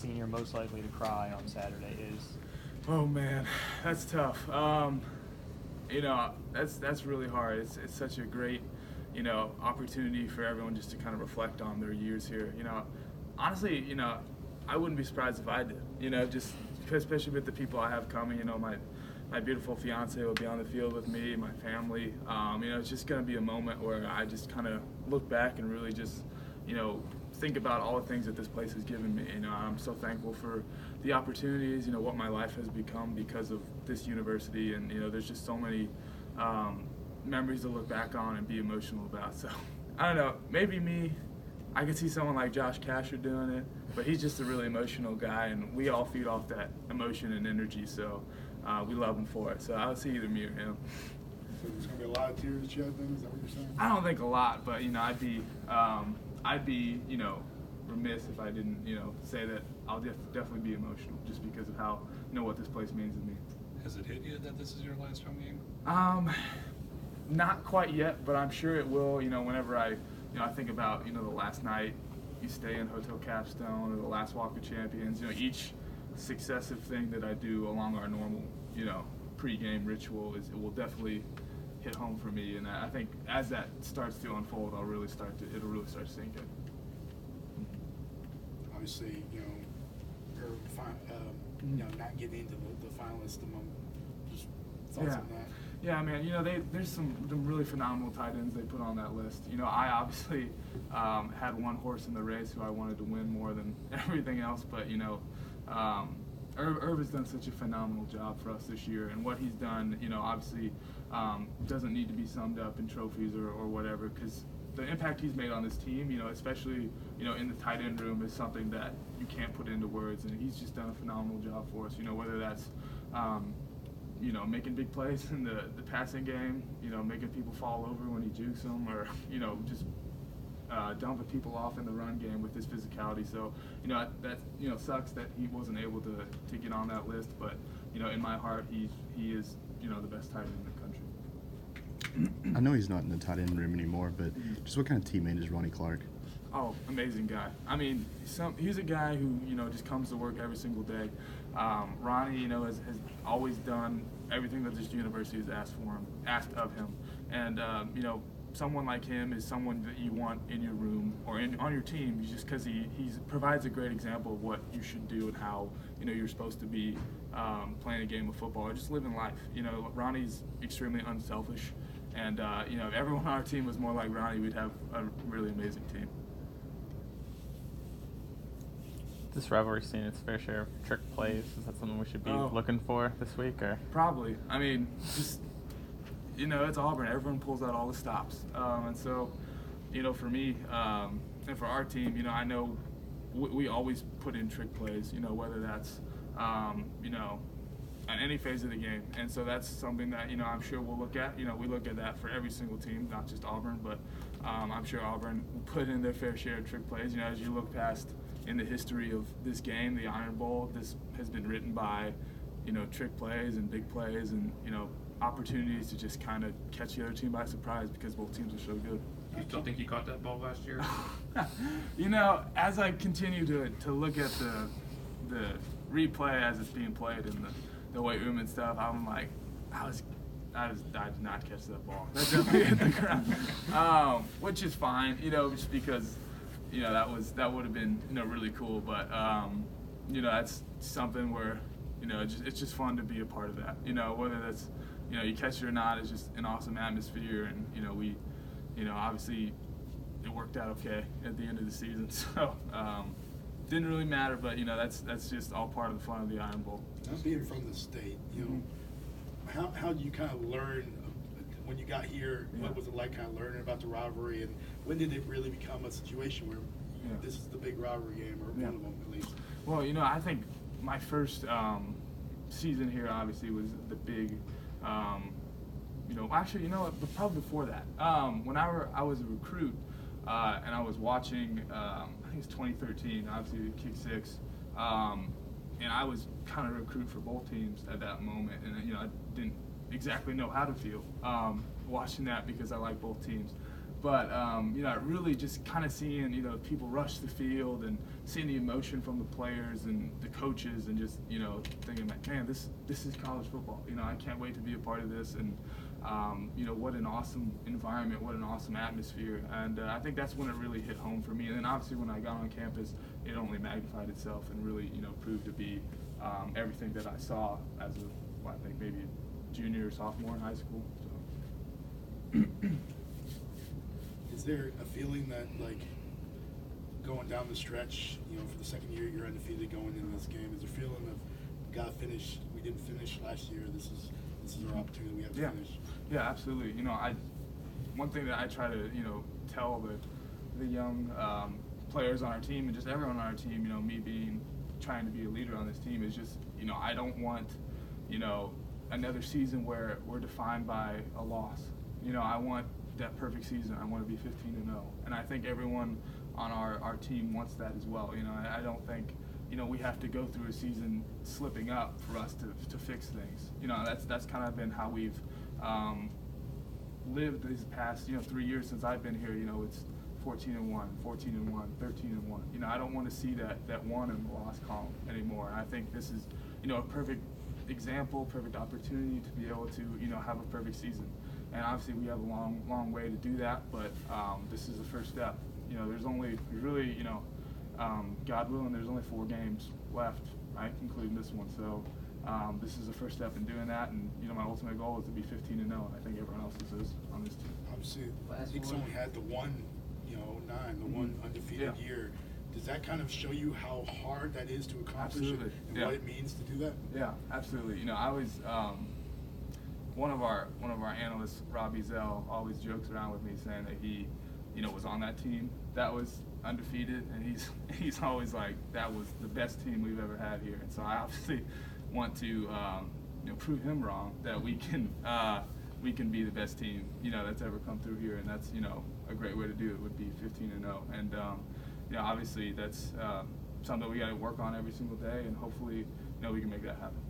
senior most likely to cry on Saturday is? Oh man, that's tough. That's really hard. It's such a great, opportunity for everyone just to kind of reflect on their years here. Honestly, I wouldn't be surprised if I did. Just especially with the people I have coming. My beautiful fiance will be on the field with me, my family. It's just going to be a moment where I just kind of look back and really just, think about all the things that this place has given me. I'm so thankful for the opportunities, what my life has become because of this university. And, there's just so many memories to look back on and be emotional about. So, I don't know, maybe me, I could see someone like Josh Casher doing it, but he's just a really emotional guy, and we all feed off that emotion and energy, so we love him for it. So I would see either me or him. So there's going to be a lot of tears shed then, is that what you're saying? I don't think a lot, but, I'd be, remiss if I didn't, say that I'll definitely be emotional just because of how, what this place means to me. Has it hit you that this is your last home game? Not quite yet, but I'm sure it will, whenever I think about, the last night you stay in Hotel Capstone or the last Walk of Champions, each successive thing that I do along our normal, pre-game ritual it will definitely hit home for me. And I think as that starts to unfold, it'll really start to sink in. Obviously, not getting into the finalists among just thoughts on that. Yeah, man. There's some really phenomenal tight ends they put on that list. I obviously had one horse in the race who I wanted to win more than everything else, but Irv has done such a phenomenal job for us this year, and what he's done, obviously doesn't need to be summed up in trophies or whatever, because the impact he's made on this team, especially in the tight end room, is something that you can't put into words, and he's just done a phenomenal job for us. Whether that's making big plays in the passing game, making people fall over when he jukes them, or, just dumping people off in the run game with his physicality. So, that, sucks that he wasn't able to get on that list, but, in my heart, he is, the best tight end in the country. I know he's not in the tight end room anymore, but just what kind of teammate is Ronnie Clark? Oh, amazing guy. He's a guy who, just comes to work every single day. Ronnie, has always done everything that this university has asked of him. And, someone like him is someone that you want in your room or on your team, just because he provides a great example of what you should do and how, you're supposed to be playing a game of football or just living life. Ronnie's extremely unselfish. And, if everyone on our team was more like Ronnie, we'd have a really amazing team. This rivalry seen its fair share of trick plays. Is that something we should be looking for this week? Or probably. It's Auburn. Everyone pulls out all the stops. And so, for me and for our team, I know we always put in trick plays, whether that's, at any phase of the game. And so that's something that, I'm sure we'll look at. We look at that for every single team, not just Auburn, but I'm sure Auburn will put in their fair share of trick plays. As you look past in the history of this game, the Iron Bowl, this has been written by, trick plays and big plays and, opportunities to just kind of catch the other team by surprise because both teams are so good. You still think you caught that ball last year? As I continue to look at the replay as it's being played in the weight room and stuff, I'm like, I did not catch that ball. That definitely hit the ground, which is fine, just because, that would have been, really cool. But, that's something where, it's just fun to be a part of that. Whether that's, you catch it or not, it's just an awesome atmosphere. And, we, obviously it worked out okay at the end of the season. So, didn't really matter, but, that's just all part of the fun of the Iron Bowl. Now, being from the state, how do you kind of learn when you got here? Yeah. What was it like kind of learning about the rivalry, and when did it really become a situation where this is the big rivalry game, or one of them at least? Well, I think my first season here obviously was the big, but probably before that. When I was a recruit and I was watching, I think it's 2013, obviously Kick 6, and I was kind of a recruit for both teams at that moment, and I didn't exactly know how to feel watching that because I like both teams. But really just kind of seeing people rush the field and seeing the emotion from the players and the coaches, and just thinking like, man, this is college football. I can't wait to be a part of this, and what an awesome environment, what an awesome atmosphere. And I think that's when it really hit home for me. And then obviously when I got on campus, it only magnified itself and really proved to be everything that I saw as a, I think maybe a junior or sophomore in high school. So. Is there a feeling that, like, going down the stretch, for the second year you're undefeated going into this game, is there a feeling of, we got to finish, we didn't finish last year, this is our opportunity, we have to finish? Yeah, absolutely. One thing that I try to, tell the young players on our team, and just everyone on our team, me trying to be a leader on this team, is just, I don't want, another season where we're defined by a loss. I want that perfect season. I want to be 15-0, and I think everyone on our team wants that as well. I don't think we have to go through a season slipping up for us to fix things. That's kind of been how we've lived these past 3 years since I've been here. It's 14-1, 14-1, 13-1. I don't want to see that one in the loss column anymore. And I think this is a perfect example, perfect opportunity to be able to have a perfect season. And obviously we have a long way to do that, but this is the first step. There's really, God willing, there's only 4 games left, right, including this one. So this is the first step in doing that, and my ultimate goal is to be 15-0, and I think everyone else's is on this team. Obviously, Nick's only had the one, 9, the one undefeated year. Does that kind of show you how hard that is to accomplish, and what it means to do that? Yeah, absolutely. I was one of our analysts, Robbie Zell, always jokes around with me saying that he, was on that team that was undefeated, and he's always like, that was the best team we've ever had here. And so I obviously want to prove him wrong, that we can be the best team that's ever come through here, and that's a great way to do it would be 15-0. And obviously that's something we got to work on every single day, and hopefully we can make that happen.